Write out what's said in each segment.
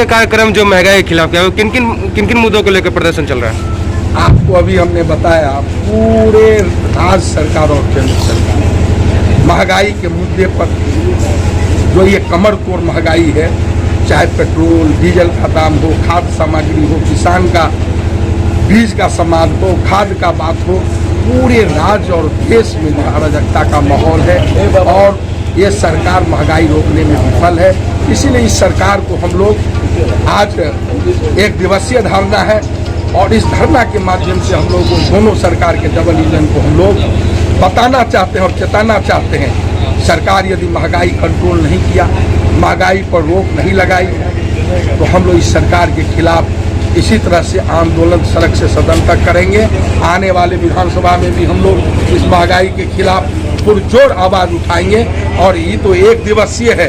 कार्यक्रम जो महंगाई के खिलाफ क्या किन किन मुद्दों को लेकर प्रदर्शन चल रहा है? आपको अभी हमने बताया, पूरे राज्य सरकार और केंद्र सरकार महंगाई के मुद्दे पर जो ये कमर तोड़ महंगाई है, चाहे पेट्रोल डीजल का दाम हो, खाद्य सामग्री हो, किसान का बीज का सामान हो, खाद का बात हो, पूरे राज्य और देश में अराजकता का माहौल है और ये सरकार महंगाई रोकने में विफल है। इसीलिए इस सरकार को हम लोग आज एक दिवसीय धरना है और इस धरना के माध्यम से हम लोग दोनों सरकार के डबल इंजन को हम लोग बताना चाहते हैं और चेताना चाहते हैं। सरकार यदि महंगाई कंट्रोल नहीं किया, महंगाई पर रोक नहीं लगाई, तो हम लोग इस सरकार के खिलाफ इसी तरह से आंदोलन सड़क से सदन तक करेंगे। आने वाले विधानसभा में भी हम लोग इस महंगाई के खिलाफ पुरजोर आवाज़ उठाएंगे और ये तो एक दिवसीय है,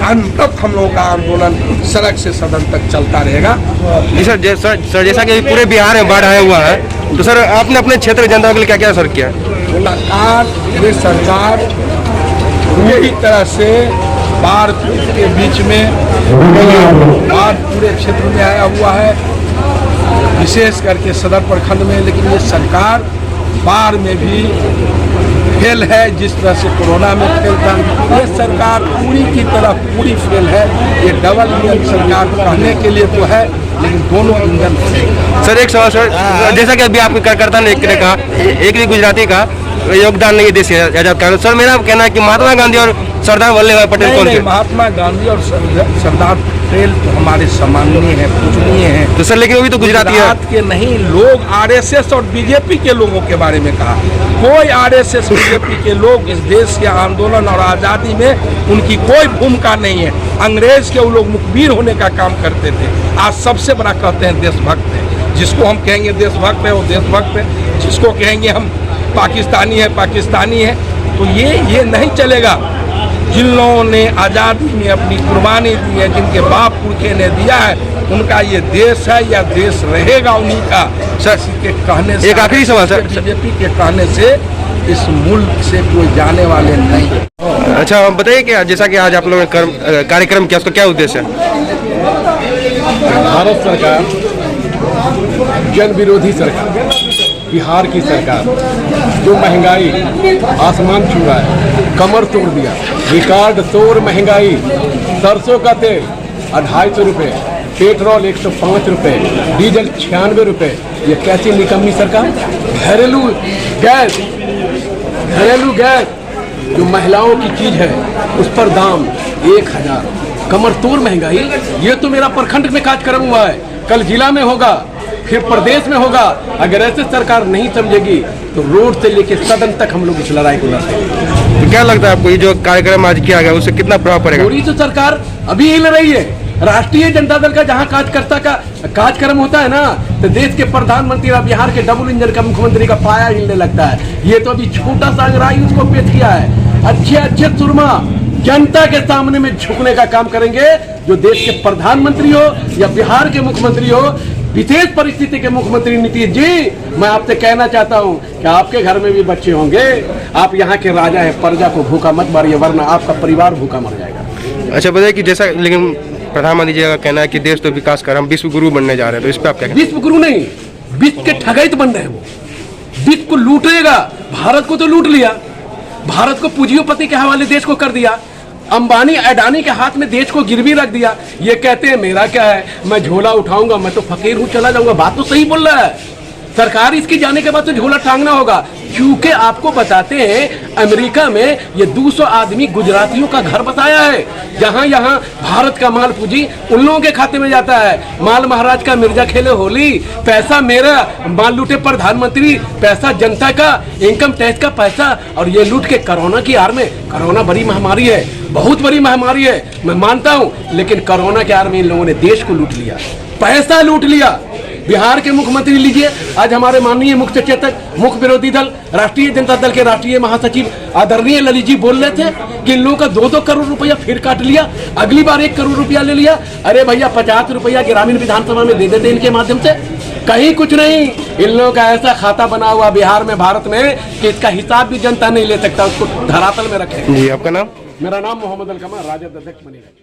अंत तक हम लोगों का आंदोलन सड़क से सदन तक चलता रहेगा। जी सर, जैसा कि पूरे बिहार में बाढ़ आया हुआ है, तो सर आपने अपने क्षेत्र की जनता के लिए क्या क्या असर किया? ये सरकार पूरी तरह से बाढ़ के बीच में बाढ़ पूरे क्षेत्र में आया हुआ है, विशेष करके सदर प्रखंड में, लेकिन ये सरकार बाढ़ में भी फेल है, जिस तरह से कोरोना में फेल था। ये सरकार पूरी की तरह पूरी फेल है। ये डबल इंजन सरकार कहने के लिए तो है, लेकिन दोनों इंजन सर एक सवाल सर, जैसा कि अभी आपके कार्यकर्ता ने कहा, एक भी गुजराती का योगदान नहीं देश आजाद का, सर मेरा कहना है कि महात्मा गांधी और सरदार वल्लभ भाई पटेल कौन थे? महात्मा गांधी और सरदार पटेल तो हमारे सम्माननीय हैं, पूजनीय हैं। तो सर लेकिन वो भी तो गुजराती के नहीं, लोग आरएसएस और बीजेपी के लोगों के बारे में कहा। कोई आरएसएस बीजेपी के लोग इस देश के आंदोलन और आज़ादी में उनकी कोई भूमिका नहीं है। अंग्रेज के वो लोग मुखबिर होने का काम करते थे। आज सबसे बड़ा कहते हैं देशभक्त है। जिसको हम कहेंगे देशभक्त है वो देशभक्त है, जिसको कहेंगे हम पाकिस्तानी है पाकिस्तानी है। तो ये नहीं चलेगा। जिन लोगों ने आज़ादी में अपनी कुर्बानी दी है, जिनके बाप पुरखे ने दिया है, उनका ये देश है या देश रहेगा उन्हीं का। सर के कहने से, एक आखिरी सवाल सर, बीजेपी के कहने से इस मुल्क से कोई जाने वाले नहीं। अच्छा बताइए कि जैसा कि आज आप लोगों ने कार्यक्रम किया, उसका क्या उद्देश्य है? भारत सरकार जन विरोधी सरकार, बिहार की सरकार जो महंगाई आसमान छू रहा है, कमर तोड़ दिया, रिकॉर्ड तोड़ महंगाई। सरसों का तेल 250 रुपये, पेट्रोल 105 रुपये, डीजल 96 रुपये। ये कैसी निकम्मी सरकार? घरेलू गैस जो महिलाओं की चीज़ है उस पर दाम 1000, कमर तोड़ महंगाई। ये तो मेरा प्रखंड में कार्यक्रम हुआ है, कल जिला में होगा, फिर प्रदेश में होगा। अगर ऐसे सरकार नहीं समझेगी तो रोड से लेके सदन तक हम लोग इस लड़ाई को लड़ेंगे। तो क्या लगता है आपको ये जो कार्यक्रम आज किया गया उससे कितना प्रभाव पड़ेगा? थोड़ी तो सरकार अभी हिल रही है। राष्ट्रीय जनता दल का जहाँ कार्यकर्ता का कार्यक्रम होता है ना, तो देश के प्रधानमंत्री और बिहार के डबल इंजन का मुख्यमंत्री का पाया हिलने लगता है। ये तो अभी छोटा सा अंगराई उसको पेश किया है। अच्छे सुरमा जनता के सामने में झुकने का काम करेंगे। जो देश के प्रधानमंत्री हो या बिहार के मुख्यमंत्री हो, विशेष परिस्थिति के मुख्यमंत्री नीतीश जी, मैं आपसे कहना चाहता हूं कि आपके घर में भी बच्चे होंगे। आप यहाँ के राजा है, प्रजा को भूखा मत मारिए, वरना आपका परिवार भूखा मर जाएगा। अच्छा बताइए कि जैसा, लेकिन प्रधानमंत्री जी का कहना है कि देश तो विकास कर, हम विश्व गुरु बनने जा रहे हैं, तो इस पर आप क्या? विश्व गुरु नहीं, विश्व के ठगैत बन रहे हैं। वो विश्व को लूटेगा। भारत को तो लूट लिया, भारत को पूंजीपति के हवाले देश को कर दिया, अंबानी अडानी के हाथ में देश को गिरवी रख दिया। ये कहते हैं मेरा क्या है, मैं झोला उठाऊंगा, मैं तो फकीर हूं, चला जाऊंगा। बात तो सही बोल रहा है, सरकार इसकी जाने के बाद तो झोला टांगना होगा, क्योंकि आपको बताते हैं अमेरिका में ये 200 आदमी गुजरातियों का घर बसाया है, जहां यहाँ भारत का माल पूंजी उन लोगों के खाते में जाता है। माल महाराज का मिर्जा खेले होली, पैसा मेरा, माल लूटे प्रधानमंत्री, पैसा जनता का, इनकम टैक्स का पैसा, और ये लूट के कोरोना की आड़ में, कोरोना बड़ी महामारी है, बहुत बड़ी महामारी है, मैं मानता हूं, लेकिन कोरोना के आड़ में इन लोगों ने देश को लूट लिया, पैसा लूट लिया। बिहार के मुख्यमंत्री लीजिए, आज हमारे माननीय मुख्य सचेतक, मुख्य विरोधी दल राष्ट्रीय जनता दल के राष्ट्रीय महासचिव आदरणीय ललित जी बोल रहे थे कि इन लोगों का 2-2 करोड़ रुपया फिर काट लिया, अगली बार 1 करोड़ रुपया ले लिया। अरे भैया 50 रुपया ग्रामीण विधानसभा में दे देते इनके माध्यम से, कहीं कुछ नहीं। इन लोगों का ऐसा खाता बना हुआ बिहार में, भारत में, कि इसका हिसाब भी जनता नहीं ले सकता, उसको धरातल में रखे। जी, आपका नाम? मेरा नाम मोहम्मद अल कमर, राजद अध्यक्ष बनेगा।